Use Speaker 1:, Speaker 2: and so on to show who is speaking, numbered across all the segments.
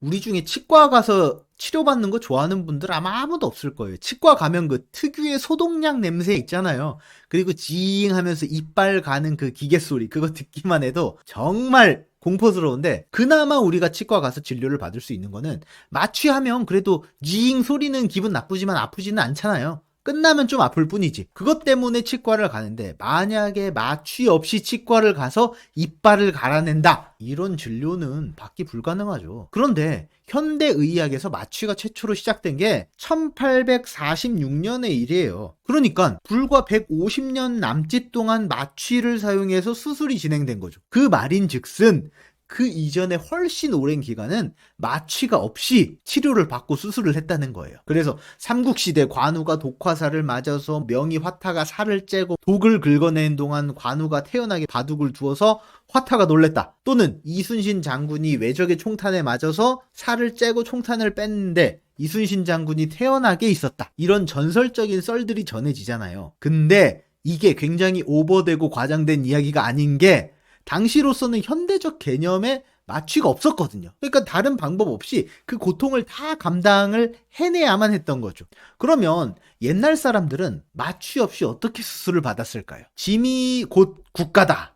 Speaker 1: 우리 중에 치과 가서 치료받는 거 좋아하는 분들 아마 아무도 없을 거예요. 치과 가면 그 특유의 소독약 냄새 있잖아요. 그리고 지잉 하면서 이빨 가는 그 기계 소리, 그거 듣기만 해도 정말 공포스러운데, 그나마 우리가 치과 가서 진료를 받을 수 있는 거는, 마취하면 그래도 지잉 소리는 기분 나쁘지만 아프지는 않잖아요. 끝나면 좀 아플 뿐이지. 그것 때문에 치과를 가는데, 만약에 마취 없이 치과를 가서 이빨을 갈아낸다, 이런 진료는 받기 불가능하죠. 그런데 현대의학에서 마취가 최초로 시작된 게 1846년의 일이에요. 그러니까 불과 150년 남짓 동안 마취를 사용해서 수술이 진행된 거죠. 그 말인즉슨 그 이전에 훨씬 오랜 기간은 마취가 없이 치료를 받고 수술을 했다는 거예요. 그래서 삼국시대 관우가 독화살을 맞아서 명의 화타가 살을 째고 독을 긁어낸 동안 관우가 태연하게 바둑을 두어서 화타가 놀랬다. 또는 이순신 장군이 외적의 총탄에 맞아서 살을 째고 총탄을 뺐는데 이순신 장군이 태연하게 있었다. 이런 전설적인 썰들이 전해지잖아요. 근데 이게 굉장히 오버되고 과장된 이야기가 아닌 게, 당시로서는 현대적 개념에 마취가 없었거든요. 그러니까 다른 방법 없이 그 고통을 다 감당을 해내야만 했던 거죠. 그러면 옛날 사람들은 마취 없이 어떻게 수술을 받았을까요? 짐이 곧 국가다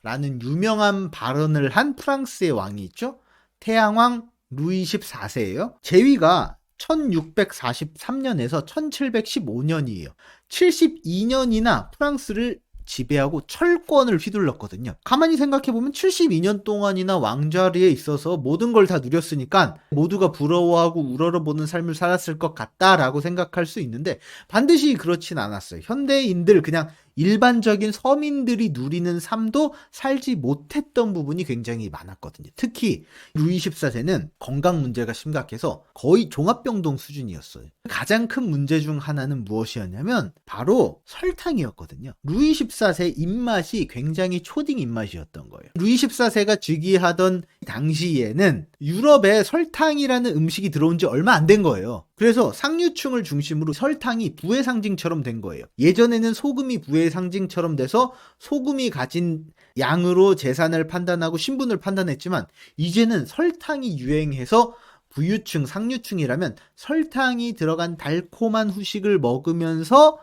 Speaker 1: 라는 유명한 발언을 한 프랑스의 왕이 있죠. 태양왕 루이 14세예요. 재위가 1643년에서 1715년이에요. 72년이나 프랑스를 지배하고 철권을 휘둘렀거든요. 가만히 생각해보면 72년 동안이나 왕좌리에 있어서 모든 걸 다 누렸으니까 모두가 부러워하고 우러러보는 삶을 살았을 것 같다라고 생각할 수 있는데, 반드시 그렇진 않았어요. 현대인들, 그냥 일반적인 서민들이 누리는 삶도 살지 못했던 부분이 굉장히 많았거든요. 특히 루이 14세는 건강 문제가 심각해서 거의 종합병동 수준이었어요. 가장 큰 문제 중 하나는 무엇이었냐면 바로 설탕이었거든요. 루이 14세 입맛이 굉장히 초딩 입맛이었던 거예요. 루이 14세가 즉위하던 당시에는 유럽에 설탕이라는 음식이 들어온 지 얼마 안 된 거예요. 그래서 상류층을 중심으로 설탕이 부의 상징처럼 된 거예요. 예전에는 소금이 부의 상징처럼 돼서 소금이 가진 양으로 재산을 판단하고 신분을 판단했지만, 이제는 설탕이 유행해서 부유층, 상류층이라면 설탕이 들어간 달콤한 후식을 먹으면서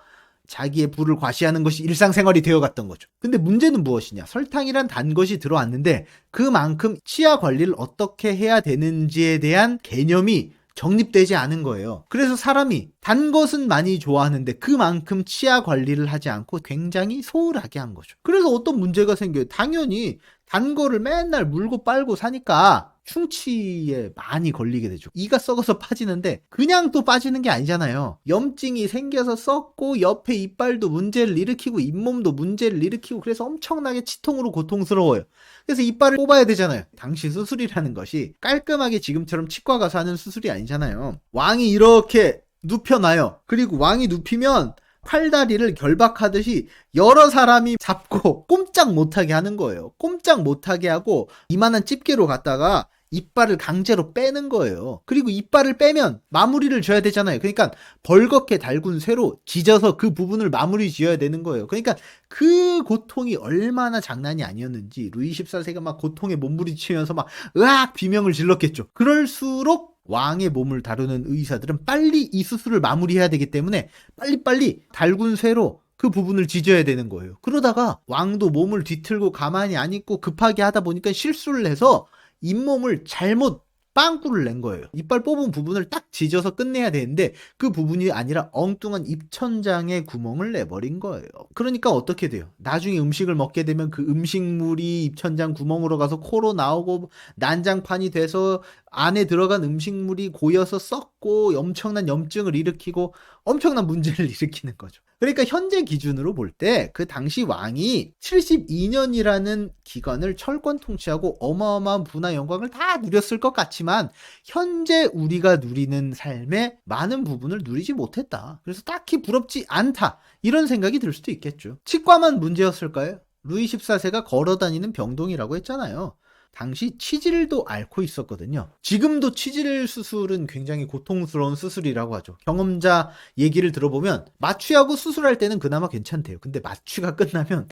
Speaker 1: 자기의 부를 과시하는 것이 일상생활이 되어갔던 거죠. 근데 문제는 무엇이냐? 설탕이란 단 것이 들어왔는데 그만큼 치아 관리를 어떻게 해야 되는지에 대한 개념이 정립되지 않은 거예요. 그래서 사람이 단 것은 많이 좋아하는데 그만큼 치아 관리를 하지 않고 굉장히 소홀하게 한 거죠. 그래서 어떤 문제가 생겨요. 당연히 단 거를 맨날 물고 빨고 사니까 충치에 많이 걸리게 되죠. 이가 썩어서 빠지는데 그냥 또 빠지는 게 아니잖아요. 염증이 생겨서 썩고 옆에 이빨도 문제를 일으키고 잇몸도 문제를 일으키고, 그래서 엄청나게 치통으로 고통스러워요. 그래서 이빨을 뽑아야 되잖아요. 당시 수술이라는 것이 깔끔하게 지금처럼 치과 가서 하는 수술이 아니잖아요. 왕이 이렇게 눕혀놔요. 그리고 왕이 눕히면 팔다리를 결박하듯이 여러 사람이 잡고 꼼짝 못하게 하는 거예요. 꼼짝 못하게 하고 이만한 집게로 갖다가 이빨을 강제로 빼는 거예요. 그리고 이빨을 빼면 마무리를 줘야 되잖아요. 그러니까 벌겋게 달군 쇠로 지져서 그 부분을 마무리 지어야 되는 거예요. 그러니까 그 고통이 얼마나 장난이 아니었는지 루이 14세가 막 고통에 몸부림치면서 막 으악 비명을 질렀겠죠. 그럴수록 왕의 몸을 다루는 의사들은 빨리 이 수술을 마무리해야 되기 때문에 빨리빨리 달군 쇠로 그 부분을 지져야 되는 거예요. 그러다가 왕도 몸을 뒤틀고 가만히 안 있고 급하게 하다 보니까 실수를 해서 잇몸을 잘못 빵꾸를 낸 거예요. 이빨 뽑은 부분을 딱 지져서 끝내야 되는데 그 부분이 아니라 엉뚱한 입천장에 구멍을 내버린 거예요. 그러니까 어떻게 돼요? 나중에 음식을 먹게 되면 그 음식물이 입천장 구멍으로 가서 코로 나오고 난장판이 돼서 안에 들어간 음식물이 고여서 썩고 엄청난 염증을 일으키고 엄청난 문제를 일으키는 거죠. 그러니까 현재 기준으로 볼 때 그 당시 왕이 72년이라는 기간을 철권 통치하고 어마어마한 부나 영광을 다 누렸을 것 같지만 현재 우리가 누리는 삶의 많은 부분을 누리지 못했다. 그래서 딱히 부럽지 않다. 이런 생각이 들 수도 있겠죠. 치과만 문제였을까요? 루이 14세가 걸어다니는 병동이라고 했잖아요. 당시 치질도 앓고 있었거든요. 지금도 치질 수술은 굉장히 고통스러운 수술이라고 하죠. 경험자 얘기를 들어보면 마취하고 수술할 때는 그나마 괜찮대요. 근데 마취가 끝나면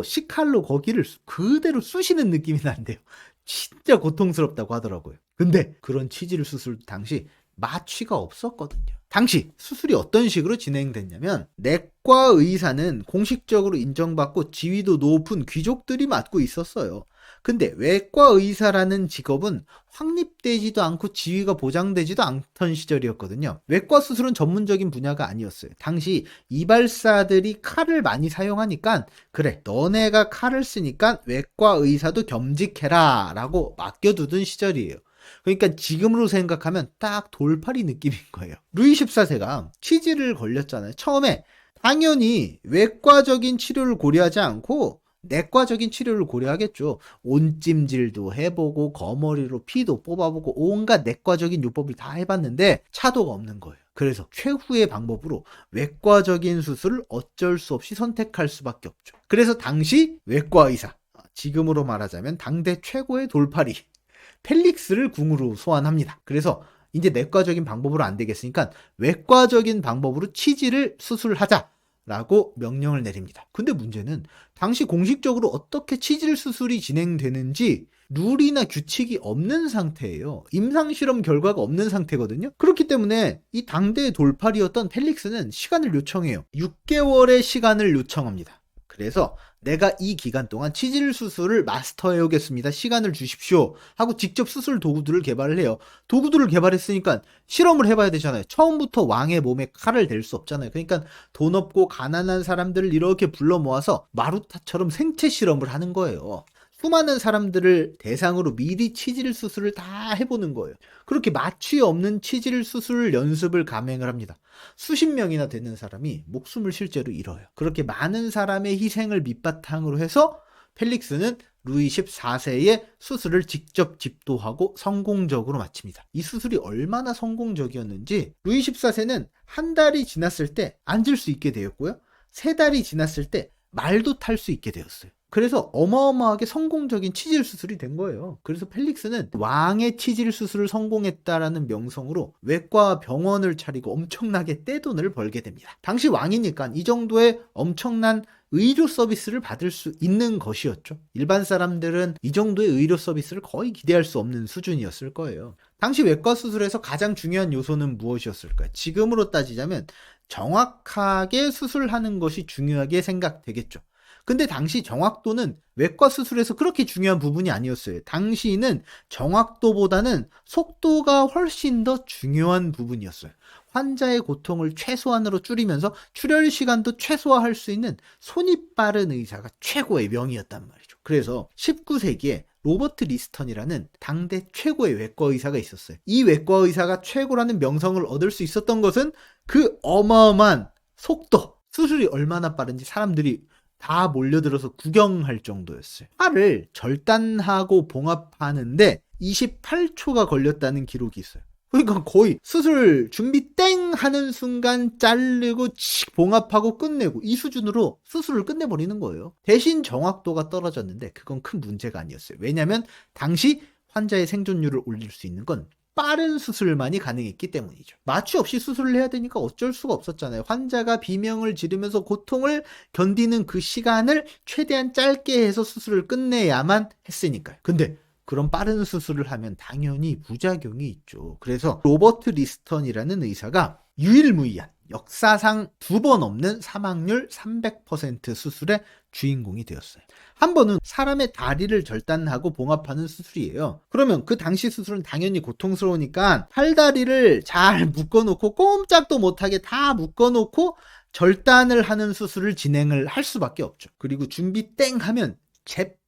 Speaker 1: 식칼로 거기를 그대로 쑤시는 느낌이 난대요. 진짜 고통스럽다고 하더라고요. 근데 그런 치질 수술 당시 마취가 없었거든요. 당시 수술이 어떤 식으로 진행됐냐면 내과 의사는 공식적으로 인정받고 지위도 높은 귀족들이 맡고 있었어요. 근데 외과 의사라는 직업은 확립되지도 않고 지위가 보장되지도 않던 시절이었거든요. 외과 수술은 전문적인 분야가 아니었어요. 당시 이발사들이 칼을 많이 사용하니까 그래 너네가 칼을 쓰니까 외과 의사도 겸직해라 라고 맡겨두던 시절이에요. 그러니까 지금으로 생각하면 딱 돌팔이 느낌인 거예요. 루이 14세가 치질을 걸렸잖아요. 처음에 당연히 외과적인 치료를 고려하지 않고 내과적인 치료를 고려하겠죠. 온찜질도 해보고 거머리로 피도 뽑아보고 온갖 내과적인 요법을 다 해봤는데 차도가 없는 거예요. 그래서 최후의 방법으로 외과적인 수술을 어쩔 수 없이 선택할 수밖에 없죠. 그래서 당시 외과 의사, 지금으로 말하자면 당대 최고의 돌팔이 펠릭스를 궁으로 소환합니다. 그래서 이제 내과적인 방법으로 안 되겠으니까 외과적인 방법으로 치질을 수술하자라고 명령을 내립니다. 근데 문제는 당시 공식적으로 어떻게 치질 수술이 진행되는지 룰이나 규칙이 없는 상태예요. 임상실험 결과가 없는 상태거든요. 그렇기 때문에 이 당대의 돌팔이였던 펠릭스는 시간을 요청해요. 6개월의 시간을 요청합니다. 그래서 내가 이 기간 동안 치질 수술을 마스터해 오겠습니다. 시간을 주십시오. 하고 직접 수술 도구들을 개발을 해요. 도구들을 개발했으니까 실험을 해봐야 되잖아요. 처음부터 왕의 몸에 칼을 댈 수 없잖아요. 그러니까 돈 없고 가난한 사람들을 이렇게 불러 모아서 마루타처럼 생체 실험을 하는 거예요. 수많은 사람들을 대상으로 미리 치질 수술을 다 해보는 거예요. 그렇게 마취 없는 치질 수술 연습을 감행을 합니다. 수십 명이나 되는 사람이 목숨을 실제로 잃어요. 그렇게 많은 사람의 희생을 밑바탕으로 해서 펠릭스는 루이 14세의 수술을 직접 집도하고 성공적으로 마칩니다. 이 수술이 얼마나 성공적이었는지 루이 14세는 한 달이 지났을 때 앉을 수 있게 되었고요. 3달이 지났을 때 말도 탈 수 있게 되었어요. 그래서 어마어마하게 성공적인 치질 수술이 된 거예요. 그래서 펠릭스는 왕의 치질 수술을 성공했다라는 명성으로 외과 병원을 차리고 엄청나게 떼돈을 벌게 됩니다. 당시 왕이니까 이 정도의 엄청난 의료 서비스를 받을 수 있는 것이었죠. 일반 사람들은 이 정도의 의료 서비스를 거의 기대할 수 없는 수준이었을 거예요. 당시 외과 수술에서 가장 중요한 요소는 무엇이었을까요? 지금으로 따지자면 정확하게 수술하는 것이 중요하게 생각되겠죠. 근데 당시 정확도는 외과 수술에서 그렇게 중요한 부분이 아니었어요. 당시는 정확도보다는 속도가 훨씬 더 중요한 부분이었어요. 환자의 고통을 최소한으로 줄이면서 출혈 시간도 최소화할 수 있는 손이 빠른 의사가 최고의 명이었단 말이죠. 그래서 19세기에 로버트 리스턴이라는 당대 최고의 외과 의사가 있었어요. 이 외과 의사가 최고라는 명성을 얻을 수 있었던 것은 그 어마어마한 속도, 수술이 얼마나 빠른지 사람들이 다 몰려들어서 구경할 정도였어요. 팔을 절단하고 봉합하는데 28초가 걸렸다는 기록이 있어요. 그러니까 거의 수술 준비 땡 하는 순간 자르고 봉합하고 끝내고 이 수준으로 수술을 끝내버리는 거예요. 대신 정확도가 떨어졌는데 그건 큰 문제가 아니었어요. 왜냐하면 당시 환자의 생존율을 올릴 수 있는 건 빠른 수술만이 가능했기 때문이죠. 마취 없이 수술을 해야 되니까 어쩔 수가 없었잖아요. 환자가 비명을 지르면서 고통을 견디는 그 시간을 최대한 짧게 해서 수술을 끝내야만 했으니까요. 근데 그런 빠른 수술을 하면 당연히 부작용이 있죠. 그래서 로버트 리스턴이라는 의사가 유일무이한 역사상 2번 없는 사망률 300% 수술의 주인공이 되었어요. 한 번은 사람의 다리를 절단하고 봉합하는 수술이에요. 그러면 그 당시 수술은 당연히 고통스러우니까 팔다리를 잘 묶어놓고 꼼짝도 못하게 다 묶어놓고 절단을 하는 수술을 진행을 할 수밖에 없죠. 그리고 준비 땡 하면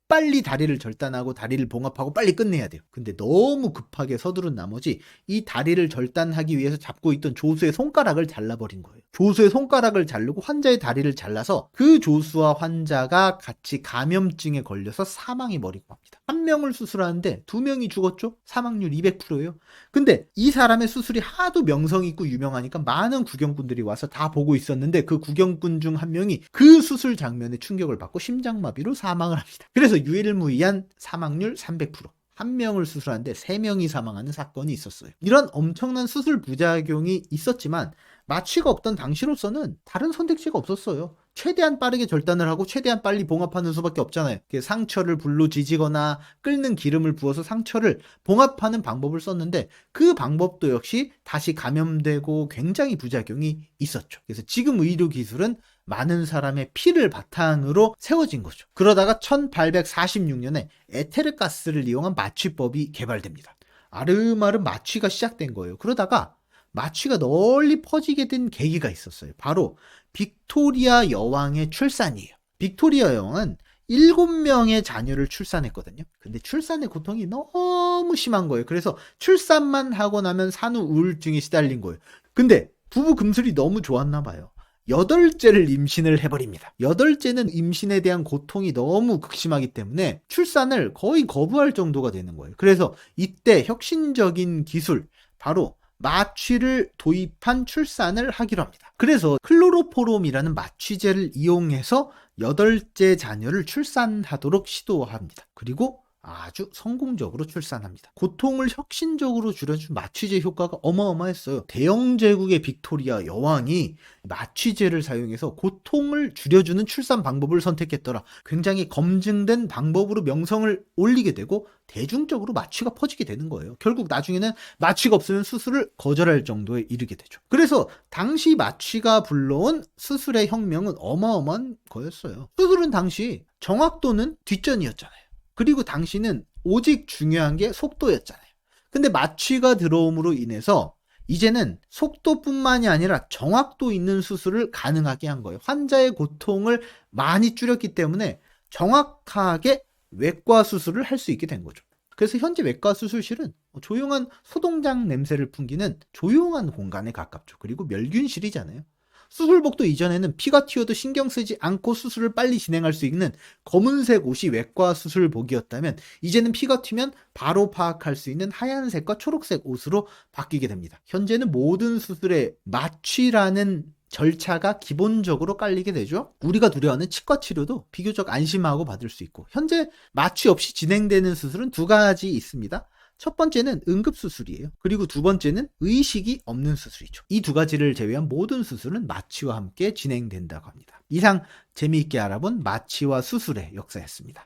Speaker 1: 빨리 다리를 절단하고 다리를 봉합하고 빨리 끝내야 돼요. 근데 너무 급하게 서두른 나머지 이 다리를 절단하기 위해서 잡고 있던 조수의 손가락을 잘라버린 거예요. 조수의 손가락을 자르고 환자의 다리를 잘라서 그 조수와 환자가 같이 감염증에 걸려서 사망해 버리고 합니다. 한 명을 수술하는데 2명이 죽었죠? 사망률 200%예요. 근데 이 사람의 수술이 하도 명성이 있고 유명하니까 많은 구경꾼들이 와서 다 보고 있었는데 그 구경꾼 중 한 명이 그 수술 장면에 충격을 받고 심장마비로 사망을 합니다. 그래서 유일무이한 사망률 300%. 한 명을 수술하는데 3명이 사망하는 사건이 있었어요. 이런 엄청난 수술 부작용이 있었지만 마취가 없던 당시로서는 다른 선택지가 없었어요. 최대한 빠르게 절단을 하고 최대한 빨리 봉합하는 수밖에 없잖아요. 상처를 불로 지지거나 끓는 기름을 부어서 상처를 봉합하는 방법을 썼는데 그 방법도 역시 다시 감염되고 굉장히 부작용이 있었죠. 그래서 지금 의료기술은 많은 사람의 피를 바탕으로 세워진 거죠. 그러다가 1846년에 에테르가스를 이용한 마취법이 개발됩니다. 아름아름 마취가 시작된 거예요. 그러다가 마취가 널리 퍼지게 된 계기가 있었어요. 바로 빅토리아 여왕의 출산이에요. 빅토리아 여왕은 7명의 자녀를 출산했거든요. 근데 출산의 고통이 너무 심한 거예요. 그래서 출산만 하고 나면 산후 우울증에 시달린 거예요. 근데 부부 금슬이 너무 좋았나 봐요. 8째를 임신을 해버립니다. 8째는 임신에 대한 고통이 너무 극심하기 때문에 출산을 거의 거부할 정도가 되는 거예요. 그래서 이때 혁신적인 기술, 바로 마취를 도입한 출산을 하기로 합니다. 그래서 클로로포름이라는 마취제를 이용해서 8째 자녀를 출산하도록 시도합니다. 그리고 아주 성공적으로 출산합니다. 고통을 혁신적으로 줄여준 마취제 효과가 어마어마했어요. 대영 제국의 빅토리아 여왕이 마취제를 사용해서 고통을 줄여주는 출산 방법을 선택했더라. 굉장히 검증된 방법으로 명성을 올리게 되고 대중적으로 마취가 퍼지게 되는 거예요. 결국 나중에는 마취가 없으면 수술을 거절할 정도에 이르게 되죠. 그래서 당시 마취가 불러온 수술의 혁명은 어마어마한 거였어요. 수술은 당시 정확도는 뒷전이었잖아요. 그리고 당시는 오직 중요한 게 속도였잖아요. 근데 마취가 들어옴으로 인해서 이제는 속도뿐만이 아니라 정확도 있는 수술을 가능하게 한 거예요. 환자의 고통을 많이 줄였기 때문에 정확하게 외과 수술을 할 수 있게 된 거죠. 그래서 현재 외과 수술실은 조용한 소동장 냄새를 풍기는 조용한 공간에 가깝죠. 그리고 멸균실이잖아요. 수술복도 이전에는 피가 튀어도 신경 쓰지 않고 수술을 빨리 진행할 수 있는 검은색 옷이 외과 수술복이었다면 이제는 피가 튀면 바로 파악할 수 있는 하얀색과 초록색 옷으로 바뀌게 됩니다. 현재는 모든 수술에 마취라는 절차가 기본적으로 깔리게 되죠. 우리가 두려워하는 치과 치료도 비교적 안심하고 받을 수 있고, 현재 마취 없이 진행되는 수술은 2가지 있습니다. 첫 번째는 응급수술이에요. 그리고 두 번째는 의식이 없는 수술이죠. 이 2가지를 제외한 모든 수술은 마취와 함께 진행된다고 합니다. 이상 재미있게 알아본 마취와 수술의 역사였습니다.